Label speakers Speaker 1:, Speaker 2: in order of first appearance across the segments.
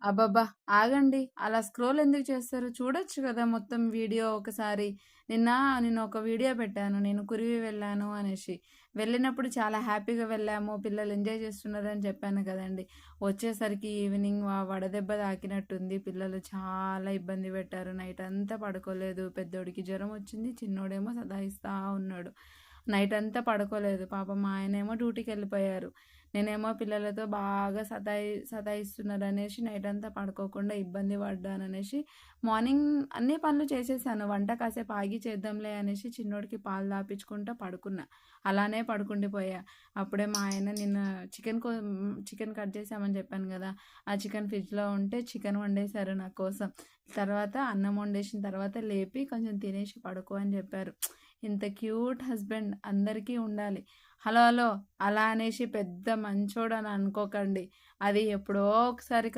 Speaker 1: అబ్బబ్బా! ఆగండి. అలా స్క్రోల్ ఎందుకు చేస్తారు? చూడొచ్చు గదా! మొత్తం వీడియో ఒకసారి. నేను ఒక వీడియో పెట్టాను. నేను కురివి వెళ్ళాను అనేసి. వెళ్ళినప్పుడు చాలా హ్యాపీగా వెళ్ళాము. పిల్లలు ఎంజాయ్ చేస్తున్నారని చెప్పాను కదండీ! వచ్చేసరికి ఈవినింగ్ వడదెబ్బ తాకినట్టుంది. పిల్లలు చాలా ఇబ్బంది పెట్టారు. నైట్ అంతా పడుకోలేదు. పెద్దోడికి జ్వరం వచ్చింది. చిన్నోడేమో సతాయిస్తా ఉన్నాడు. నైట్ అంతా పడుకోలేదు. పాపం మా ఆయనేమో డ్యూటీకెళ్ళిపోయారు. నేనేమో పిల్లలతో బాగా సతాయిస్తున్నారనేసి నైట్ అంతా పడుకోకుండా ఇబ్బంది పడ్డాననేసి మార్నింగ్ అన్ని పనులు చేసేసాను. వంట కాసేపు ఆగి చేద్దాంలే అనేసి చిన్నోడికి పాలు తాపించుకుంటా పడుకున్నా. అలానే పడుకుండిపోయా. అప్పుడే మా ఆయన నిన్న చికెన్ కట్ చేసామని చెప్పాను కదా! ఆ చికెన్ ఫ్రిడ్జ్‌లో ఉంటే చికెన్ వండేశారు నా కోసం. తర్వాత అన్నం వండేసిన తర్వాత లేపి కొంచెం తినేసి పడుకో అని చెప్పారు. ఇంత క్యూట్ హస్బెండ్ అందరికీ ఉండాలి. హలో! హలో! అలా అనేసి పెద్ద మంచోడని అనుకోకండి. అది ఎప్పుడో ఒకసారి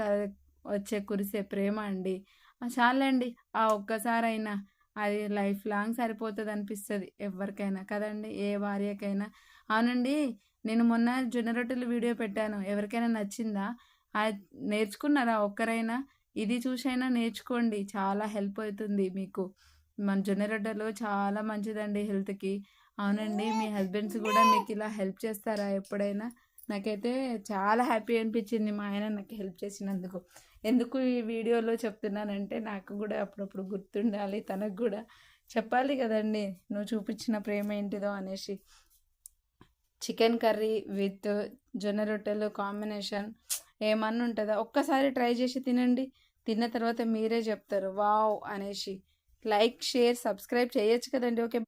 Speaker 1: కురిసే ప్రేమ అండి. చాలండి. ఆ ఒక్కసారైనా అది లైఫ్ లాంగ్ సరిపోతదనిపిస్తది ఎవ్వరికైనా కదండీ! ఏ భార్యకైనా. అవునండి. నేను మొన్న జొన్న రొట్టెల వీడియో పెట్టాను. ఎవరికైనా నచ్చిందా? ఆహ్, నేర్చుకున్నారా ఒక్కరైనా? ఇది చూసైనా నేర్చుకోండి. చాలా హెల్ప్ అవుతుంది మీకు. మన జొన్న రొట్టెలు చాలా మంచిదండి హెల్త్‌కి. అవునండి. మీ హస్బెండ్స్ కూడా మీకిలా హెల్ప్ చేస్తారా ఎప్పుడైనా? నాకైతే చాలా హ్యాపీ అనిపించింది మా ఆయన నాకు హెల్ప్ చేసినందుకు. ఎందుకు ఈ వీడియోలో చెప్తున్నానంటే నాకు కూడా అప్పుడప్పుడు గుర్తుండాలి. తనకు కూడా చెప్పాలి కదండీ! నువ్వు చూపించిన ప్రేమ ఏంటిదో అనేసి. చికెన్ కర్రీ విత్ జొన్న రొట్టెలు కాంబినేషన్ ఏమన్నా ఉంటుందా? ఒక్కసారి ట్రై చేసి తినండి. తిన్న తర్వాత మీరే చెప్తారు వావ్ అనేసి. లైక్, షేర్, సబ్స్క్రైబ్ చేయొచ్చు కదండీ. ఓకే.